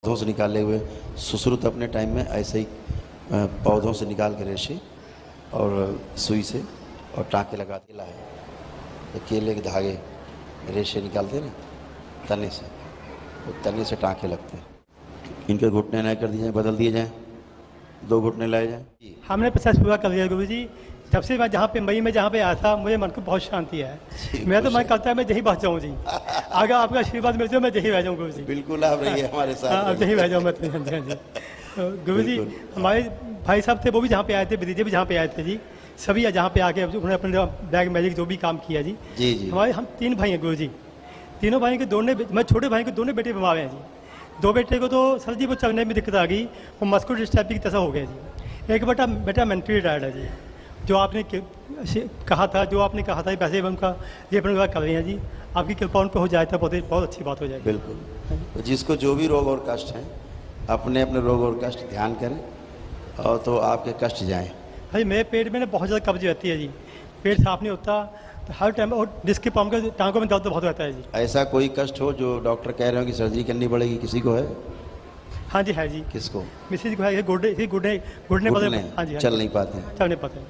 पौधों से निकाले हुए सुश्रुत अपने टाइम में ऐसे ही पौधों से निकाल के रेशे और सुई से और टाँके लगा केला है तो केले के धागे रेशे निकालते ना तने से, तो तने से टाँके लगते हैं। इनके घुटने नए कर दिए जाएँ, बदल दिए जाएँ, 2 घुटने लाए जाएँ। हमने 50 पूरा कर लिया गुरु जी। जब से मैं जहाँ पे मई में जहाँ पे आया था मुझे मन को बहुत शांति है। मैं तो मन करता है मैं यहीं बच जाऊँ जी। अगर आपका आशीर्वाद मिल जाए मैं यहीं रह जाऊँ गुरु जी। बिल्कुल आप रहिए हमारे साथ। हाँ अब यहीं रह जाऊँ मैं तो। गुरु जी हमारे भाई साहब थे वो भी जहाँ पे आए थे, भतीजे भी जहाँ पे आए थे जी, सभी जहाँ पे आके उन्होंने अपने ब्लैक मैजिक जो भी काम किया जी। जी जी हमारे हम 3 भाई हैं गुरु जी। तीनों भाई के दोनों, मैं छोटे भाई के दोनों बेटे बीमार हैं जी। 2 बेटे को तो सर जी वो चलने में दिक्कत आ गई, वो मस्कुलर डिस्ट्रॉफी की तरह हो गया जी। एक बेटा मेंटली रिटायर्ड है जी। जो आपने कहा था पैसे उनका ये अपने कर रहे हैं जी। आपकी कृपा उन पर हो जाए तो बहुत अच्छी बात हो जाएगी। बिल्कुल। तो जिसको जो भी रोग और कष्ट हैं अपने अपने रोग और कष्ट ध्यान करें और तो आपके कष्ट जाएं। भाई मेरे पेट में ना बहुत ज़्यादा कब्ज रहती है जी, पेट साफ नहीं होता तो हर टाइम, और डिस्क के पाँव के टांगों में दर्द बहुत रहता है जी। ऐसा कोई कष्ट हो जो डॉक्टर कह रहे हो कि सर्जरी करनी पड़ेगी, किसी को है? हाँ जी है जी। किसको? मिसेज को है, घुटने हाँ जी चल नहीं पाते हैं, चल नहीं पाते,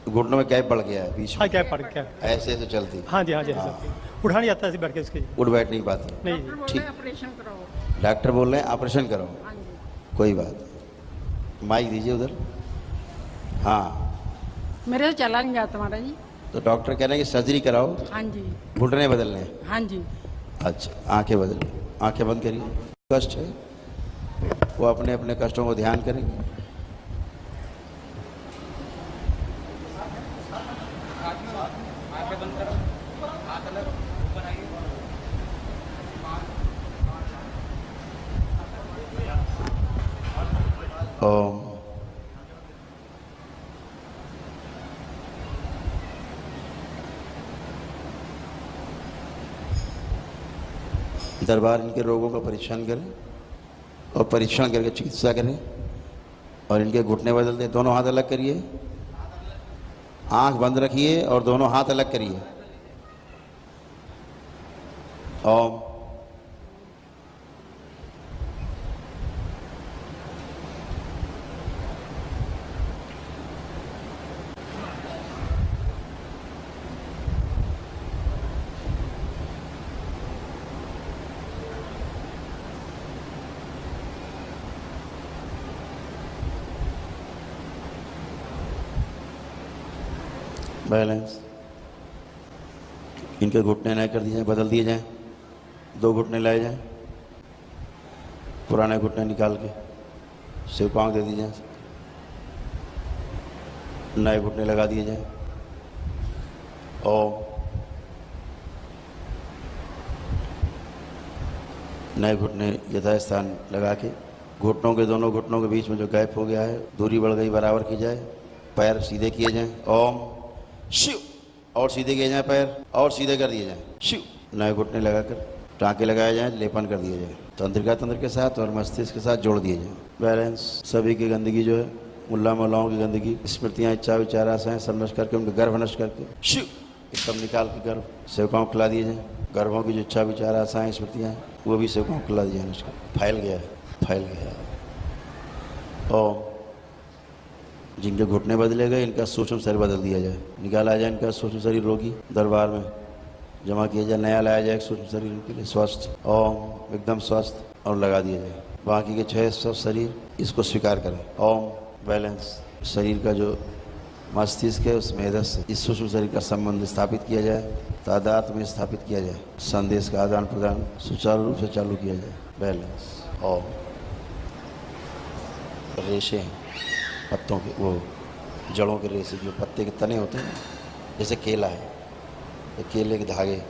घुटनों में गैप बढ़ गया है बीच में। हाँ गैप पड़ गया, ऐसे ऐसे चलती, हाँ जी उठा नहीं आता ऐसे बैठ के उसके। उठ बैठ नहीं पाते। नहीं जी। ठीक, ऑपरेशन कराओ। डॉक्टर बोल रहे हैं ऑपरेशन करो। हाँ जी। कोई बात नहीं। माइक दीजिए उधर। हाँ मेरे से चला नहीं जाता हमारा जी। तो डॉक्टर कह रहे हैं कि सर्जरी कराओ, हाँ जी। घुटने बदलने हैं। हाँ जी। अच्छा आंखें बदलिए, आंखें बंद करिए। कष्ट है वो अपने अपने कष्टों को ध्यान करेंगे। ओम दरबार इनके रोगों का परीक्षण करें और परीक्षण करके चिकित्सा करें और इनके घुटने बदल दें। दोनों हाथ अलग करिए, आंख बंद रखिए और दोनों हाथ अलग करिए। ओम बैलेंस। इनके घुटने नए कर दिए जाएँ, बदल दिए जाएँ, 2 घुटने लाए जाएँ, पुराने घुटने निकाल के शिव पाँव दे दिए जाएँ, नए घुटने लगा दिए जाएँ। ओम नए घुटने यथास्थान लगा के घुटनों के, दोनों घुटनों के बीच में जो गैप हो गया है दूरी बढ़ गई बराबर की जाए। पैर सीधे किए जाएँ। ओम शिव, और सीधे किए जाएँ पैर और सीधे कर दिए जाएँ। शिव नए घुटने लगाकर टाँके लगाए जाएँ, लेपन कर दिए जाए, तंत्रिका तंत्र के साथ और मस्तिष्क के साथ जोड़ दिए जाएँ। बैलेंस। सभी की गंदगी जो है, मुल्ला मौलाओं की गंदगी, स्मृतियाँ, इच्छा, विचार, आशाएं सब नष्ट करके उनके गर्भ नष्ट करके शिव सब निकाल के गर्भ सेवकाओं को खिला दिए जाएँ। गर्भों की जो इच्छा, विचार, आशाएं, स्मृतियाँ वो भी सेवकाओं को खिला दिए जाए। नष्ट कर फैल गया है, फैल गया है। ओम जिनके घुटने बदले गए इनका सूक्ष्म शरीर बदल दिया जाए, निकाला जाए इनका सूक्ष्म शरीर। रोगी दरबार में जमा किया जाए, नया लाया जाए सूक्ष्म शरीर इनके लिए स्वस्थ, ओम एकदम स्वस्थ, और लगा दिया जाए। बाकी के 6 स्वस्थ शरीर इसको स्वीकार करें। ओम बैलेंस। शरीर का जो मस्तिष्क है उस मेधस से इस सूक्ष्म शरीर का संबंध स्थापित किया जाए, तादाद में स्थापित किया जाए, संदेश का आदान प्रदान सुचारू रूप से चालू किया जाए। बैलेंस। ओम रेशे हैं पत्तों के, वो जड़ों के रेशे, जो पत्ते के तने होते हैं, जैसे केला है तो केले के धागे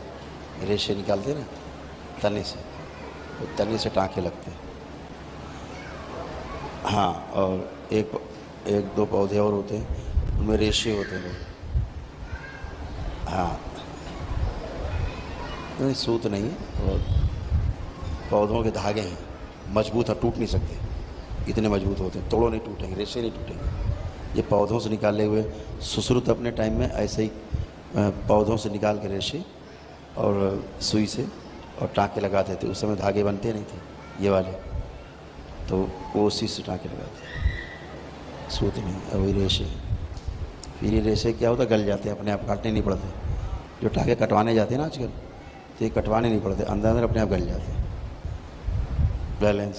रेशे निकालते हैं ना तने से, तो तने से टाँके लगते हैं। हाँ, और एक दो पौधे और होते हैं उनमें रेशे होते हैं। हाँ नहीं, सूत नहीं है, और पौधों के धागे हैं, मजबूत है, टूट नहीं सकते, इतने मजबूत होते हैं, तोड़ो नहीं टूटेंगे, रेशे नहीं टूटेंगे। ये पौधों से निकाले हुए सुश्रुत अपने टाइम में ऐसे ही पौधों से निकाल के रेशे और सुई से और टाँके लगाते थे। उस समय धागे बनते नहीं थे ये वाले, तो वो उसी से टाँके लगाते हैं, सूत नहीं। अब वही रेशे, फिर ये रेशे क्या होता है, गल जाते हैं, अपने आप काटने नहीं पड़ते। जो टाँके कटवाने जाते हैं ना आजकल, तो ये कटवाने नहीं पड़ते, अंदर अंदर अपने आप गल जाते हैं। बैलेंस।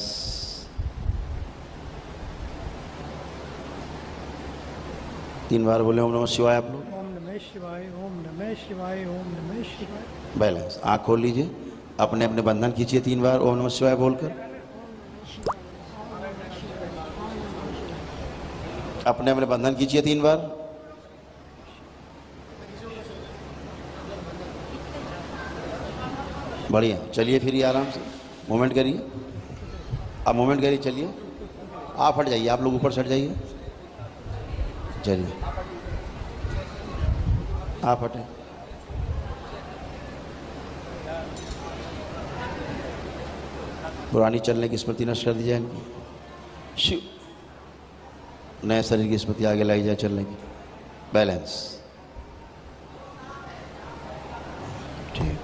तीन बार बोले ओम नमः शिवाय आप लोग। ओम नमः शिवाय, ओम नमः शिवाय, ओम नमः शिवाय। बैलेंस। आँख खोल लीजिए, अपने अपने बंधन खींचिए 3 बार ओम नमः शिवाय बोलकर। अपने अपने बंधन खींचिए 3 बार। बढ़िया, चलिए फिर ये आराम से मूवमेंट करिए। आप मूवमेंट करिए, चलिए। आप हट जाइए, आप लोग ऊपर से हट जाइए, चलिए आप हटें। पुरानी चलने की स्मृति नष्ट कर दी जाए इनकी। शिव। नए शरीर की स्मृति आगे लाई जाए चलने की। बैलेंस। ठीक।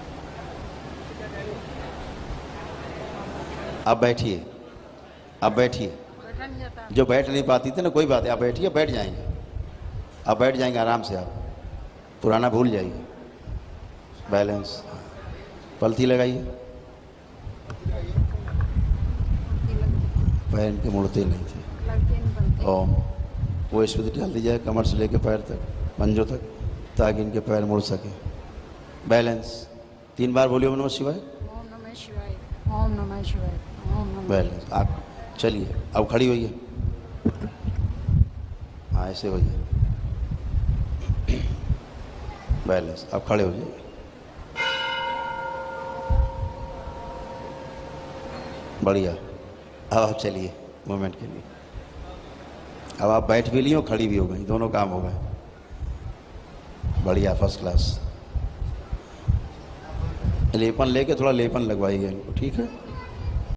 अब बैठिए, अब बैठिए। बैठा नहीं जाता। जो बैठ नहीं पाती थी ना, कोई बात है, आप बैठिए, बैठ जाएंगे। आप बैठ जाएंगे आराम से, आप पुराना भूल जाइए। बैलेंस। पलथी लगाइए, पैर इनके मुड़ते नहीं थे। लगते नहीं बनते। ओम। वो स्मृति डाल दी जाए कमर से लेके पैर तक, पंजों तक, ताकि इनके पैर मुड़ सके। बैलेंस। 3 बार बोलिए ओम नमः शिवाय। ओम नमः शिवाय, ओम नमः शिवाय, ओम नमः। बैलेंस। आप चलिए, अब खड़ी होइए। हाँ ऐसे होइए। बैलेंस। अब खड़े हो जाइए। बढ़िया। अब आप चलिए मूवमेंट के लिए। अब आप बैठ भी ली हो, खड़ी भी हो गई, दोनों काम हो गए। बढ़िया, फर्स्ट क्लास। लेपन लेके थोड़ा लेपन लगवाइए इनको, ठीक है।